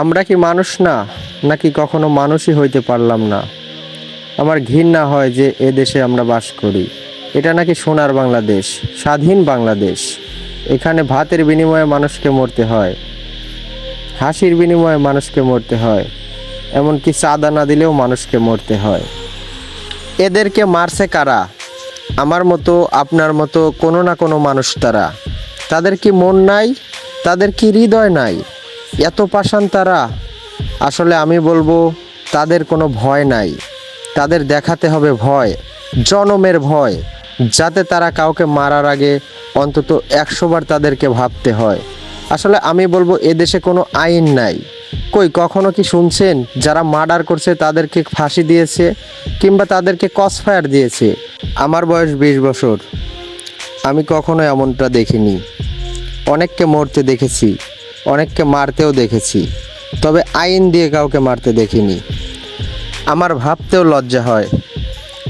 আমরা কি মানুষ না, নাকি কখনো মানুষই হইতে পারলাম না? আমার ঘৃণা হয় যে এ দেশে আমরা বাস করি। এটা নাকি সোনার বাংলাদেশ, স্বাধীন বাংলাদেশ। এখানে ভাতের বিনিময়ে মানুষকে মরতে হয়, হাসির বিনিময়ে মানুষকে মরতে হয়, এমনকি চাঁদা না দিলেও মানুষকে মরতে হয়। এদেরকে মারছে কারা? আমার মতো, আপনার মতো কোনো না কোনো মানুষ। তাদের কি মন নাই? তাদের কি হৃদয় নাই? এত পাষাণ তারা। আসলে আমি বলবো, তাদের কোনো ভয় নাই। তাদের দেখাতে হবে ভয়, জনমের ভয়, যাতে তারা কাউকে মারার আগে অন্তত 100 বার তাদেরকে ভাবতে হয়। আসলে আমি বলবো, এদেশে কোনো আইন নাই। কই কখনো কি শুনছেন যারা মার্ডার করছে তাদেরকে ফাঁসি দিয়েছে, কিংবা তাদেরকে ক্রসফায়ার দিয়েছে? আমার বয়স 20 বছর, আমি কখনো এমনটা দেখিনি। অনেককে মরতে দেখেছি, অনেককে মারতেও দেখেছি, তবে আইন দিয়ে কাউকে মারতে দেখিনি। আমার ভাবতেও লজ্জা হয়,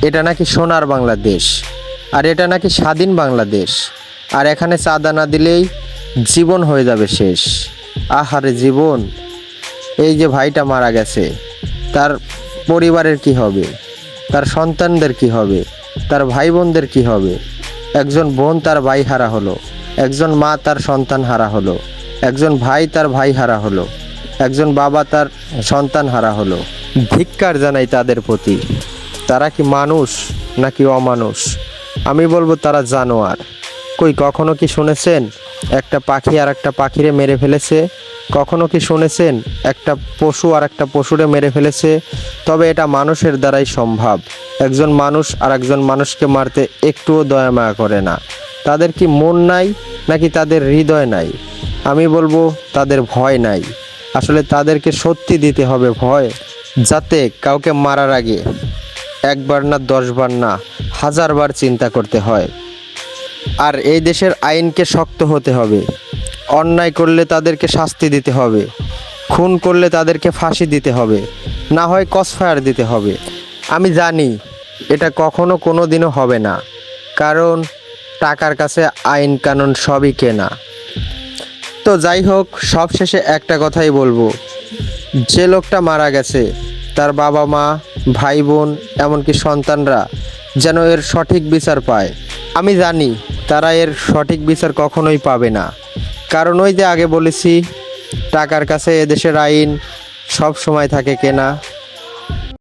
এটা নাকি সোনার বাংলাদেশ, আর এটা নাকি স্বাধীন বাংলাদেশ, আর এখানে চাঁদা না দিলেই জীবন হয়ে যাবে শেষ। আহারে জীবন! এই যে ভাইটা মারা গেছে, তার পরিবারের কি হবে? তার সন্তানদের কি হবে? তার ভাই বোনদের কি হবে? একজন বোন তার ভাই হারা হলো, একজন মা তার সন্তান হারা হলো, একজন ভাই তার ভাই হারা হলো, একজন বাবা তার সন্তান হারা হলো। ধিক্কার জানাই তাদের প্রতি। তারা কি মানুষ নাকি অমানুষ? আমি বলবো তারা জানোয়ার। কই কখনো কি শুনেছেন একটা পাখি আর একটা পাখিরে মেরে ফেলেছে? কখনো কি শুনেছেন একটা পশু আর একটা পশুরে মেরে ফেলেছে? তবে এটা মানুষের দ্বারাই সম্ভব। একজন মানুষ আর একজন মানুষকে মারতে একটুও দয়া মায়া করে না। তাদের কি মন নাই, নাকি তাদের হৃদয় নাই? আমি বলবো তাদের ভয় নাই। আসলে তাদেরকে সত্যি দিতে হবে ভয়, যাতে কাউকে মারার আগে 1 বার না 10 বার না 1000 বার চিন্তা করতে হয়। আর এই দেশের আইনকে শক্ত হতে হবে। অন্যায় করলে তাদেরকে শাস্তি দিতে হবে, খুন করলে তাদেরকে ফাঁসি দিতে হবে, না হয় ক্রসফায়ার দিতে হবে। আমি জানি এটা কখনো কোনো দিনও হবে না, কারণ টাকার কাছে আইন কানুন সবই কেনা। তো যাই হোক, সবশেষে একটা কথাই বলবো, যে লোকটা মারা গেছে তার বাবা মা, ভাই বোন, এমনকি সন্তানরা যেন এর সঠিক বিচার পায়। আমি জানি তারা এর সঠিক বিচার কখনোই পাবে না, কারণ ওই যে আগে বলেছি, টাকার কাছে এদেশের আইন সব সময় থাকে কেনা।